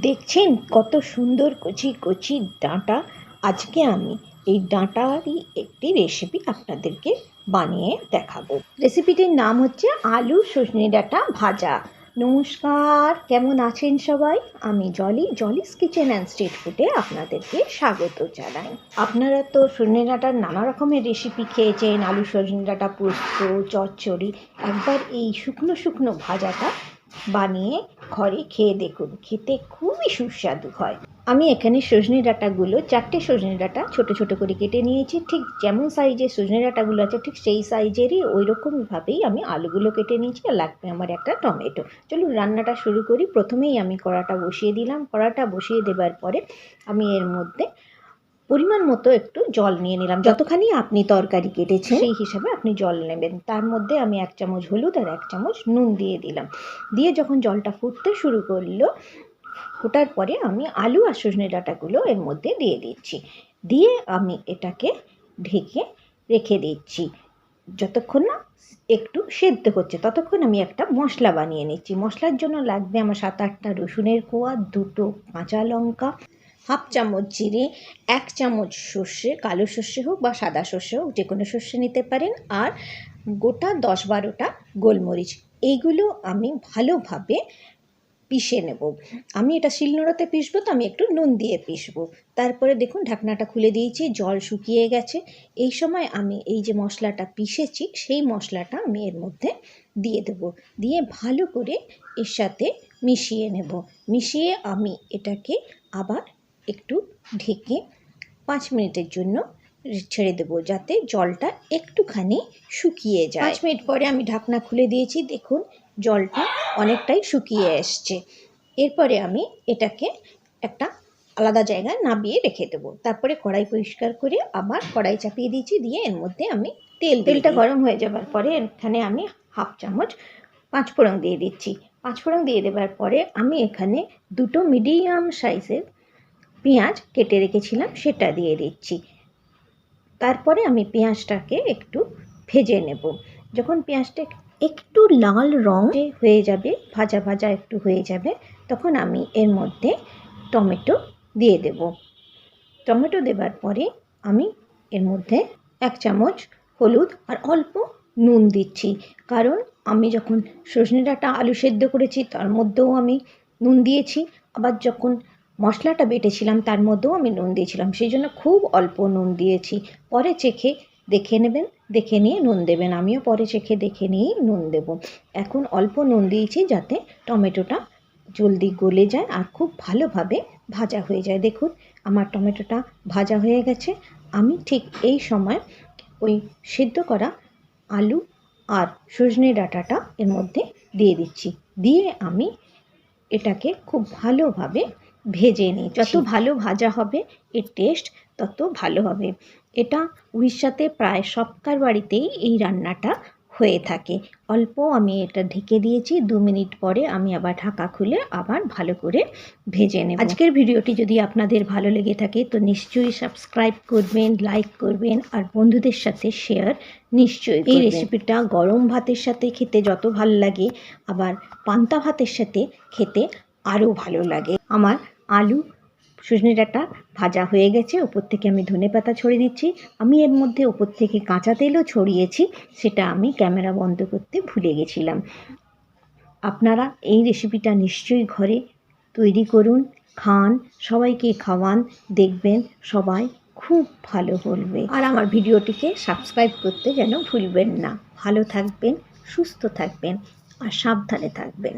দেখছেন কত সুন্দর কচি কচি ডাঁটা। আজকে আমি এই ডাঁটারই একটি রেসিপি আপনাদেরকে বানিয়ে দেখাবো। রেসিপিটির নাম হচ্ছে আলু সজনে ডাঁটা ভাজা। নমস্কার, কেমন আছেন সবাই? আমি জলিস কিচেন অ্যান্ড স্ট্রিট ফুডে আপনাদেরকে স্বাগত জানাই। আপনারা তো সজনে ডাঁটার নানা রকমের রেসিপি খেয়েছেন, আলু সজনে ডাঁটা পোস্ত, চচ্চড়ি। একবার এই শুকনো শুকনো ভাজাটা বানিয়ে ঘরে খেয়ে দেখুন, খেতে খুবই সুস্বাদু হয়। আমি এখানে সজনে ডাঁটাগুলো 4টে সজনে ডাঁটা ছোটো ছোটো করে কেটে নিয়েছি। ঠিক যেমন সাইজের সজনে ডাঁটাগুলো আছে ঠিক সেই সাইজেরই ওই রকমভাবেই আমি আলুগুলো কেটে নিয়েছি। আর লাগবে আমার একটা টমেটো। চলুন রান্নাটা শুরু করি। প্রথমেই আমি কড়াটা বসিয়ে দিলাম। কড়াটা বসিয়ে দেবার পরে আমি এর মধ্যে পরিমাণ মতো একটু জল নিয়ে নিলাম। যতখানি আপনি তরকারি কেটেছেন সেই হিসাবে আপনি জল নেবেন। তার মধ্যে আমি 1 চামচ হলুদ আর 1 চামচ নুন দিয়ে দিলাম। দিয়ে যখন জলটা ফুটতে শুরু করলো, ফোটার পরে আমি আলু আর সজনে ডাঁটাগুলো এর মধ্যে দিয়ে দিচ্ছি। দিয়ে আমি এটাকে ঢেকে রেখে দিচ্ছি যতক্ষণ না একটু সেদ্ধ হচ্ছে। ততক্ষণ আমি একটা মশলা বানিয়ে নিচ্ছি। মশলার জন্য লাগবে আমার 7-8টা রসুনের কোয়া, 2টো কাঁচা লঙ্কা, হাফ চামচ জিরে, 1 চামচ সর্ষে, কালো সর্ষে হোক বা সাদা সর্ষে হোক, যে কোনো সর্ষে নিতে পারেন, আর গোটা 10-12টা গোলমরিচ। এইগুলো আমি ভালোভাবে পিষে নেব। আমি এটা শিলনোড়াতে পিষবো, তো আমি একটু নুন দিয়ে পিষবো। তারপরে দেখুন ঢাকনাটা খুলে দিয়েছি, জল শুকিয়ে গেছে। এই সময় আমি এই যে মশলাটা পিষেছি সেই মশলাটা আমি এর মধ্যে দিয়ে দেবো। দিয়ে ভালো করে এর সাথে মিশিয়ে নেব। মিশিয়ে আমি এটাকে আবার একটু ঢেকে 5 মিনিটের জন্য ছেড়ে দেবো, যাতে জলটা একটুখানি শুকিয়ে যায়। 5 মিনিট পরে আমি ঢাকনা খুলে দিয়েছি। দেখুন জলটা অনেকটাই শুকিয়ে এসছে। এরপরে আমি এটাকে একটা আলাদা জায়গায় নামিয়ে রেখে দেবো। তারপরে কড়াই পরিষ্কার করে আবার কড়াই চাপিয়ে দিয়েছি। দিয়ে এর মধ্যে আমি তেলটা গরম হয়ে যাবার পরে এখানে আমি হাফ চামচ 5 ফোড়ন দিয়ে দিচ্ছি। 5 ফোড়ন দিয়ে দেওয়ার পরে আমি এখানে 2টো মিডিয়াম সাইজের পেঁয়াজ কেটে রেখেছিলাম সেটা দিয়ে দিচ্ছি। তারপরে আমি পেঁয়াজটাকে একটু ভেজে নেব। যখন পেঁয়াজটা একটু লাল রং হয়ে যাবে, ভাজা ভাজা একটু হয়ে যাবে, তখন আমি এর মধ্যে টমেটো দিয়ে দেব। টমেটো দেবার পরে আমি এর মধ্যে 1 চামচ হলুদ আর অল্প নুন দিচ্ছি। কারণ আমি যখন সজনে ডাঁটা আলু সেদ্ধ করেছি তার মধ্যেও আমি নুন দিয়েছি, আবার যখন মশলাটা বেটেছিলাম তার মধ্যেও আমি নুন দিয়েছিলাম, সেই জন্য খুব অল্প নুন দিয়েছি। পরে চেখে দেখে নেবেন, দেখে নিয়ে নুন দেবেন। আমিও পরে চেখে দেখে নিয়েই নুন দেব। এখন অল্প নুন দিয়েছি যাতে টমেটোটা জলদি গলে যায় আর খুব ভালোভাবে ভাজা হয়ে যায়। দেখুন আমার টমেটোটা ভাজা হয়ে গেছে। আমি ঠিক এই সময় ওই সেদ্ধ করা আলু আর সজনে ডাঁটাটা এর মধ্যে দিয়ে দিচ্ছি। দিয়ে আমি এটাকে খুব ভালোভাবে ভেজে নিই। যত ভালো ভাজা হবে এর টেস্ট তত ভালো হবে। এটা উড়িষ্যাতে প্রায় সবকার বাড়িতেই এই রান্নাটা হয়ে থাকে। অল্প আমি এটা ঢেকে দিয়েছি। 2 মিনিট পরে আমি আবার ঢাকা খুলে আবার ভালো করে ভেজে নেব। আজকের ভিডিওটি যদি আপনাদের ভালো লেগে থাকে তো নিশ্চয়ই সাবস্ক্রাইব করবেন, লাইক করবেন আর বন্ধুদের সাথে শেয়ার নিশ্চয়ই করবেন। এই রেসিপিটা গরম ভাতের সাথে খেতে যত ভালো লাগে, আবার পান্তা ভাতের সাথে খেতে আরও ভালো লাগে। আমার আলু সজনে ডাঁটা ভাজা হয়ে গেছে। ওপর থেকে আমি ধনেপাতা ছড়িয়ে দিচ্ছি। আমি এর মধ্যে ওপর থেকে কাঁচা তেলও ছড়িয়েছি, সেটা আমি ক্যামেরা বন্ধ করতে ভুলে গেছিলাম। আপনারা এই রেসিপিটা নিশ্চয়ই ঘরে তৈরি করুন, খান, সবাইকে খাওয়ান, দেখবেন সবাই খুব ভালো বলবে। আর আমার ভিডিওটিকে সাবস্ক্রাইব করতে যেন ভুলবেন না। ভালো থাকবেন, সুস্থ থাকবেন আর সাবধানে থাকবেন।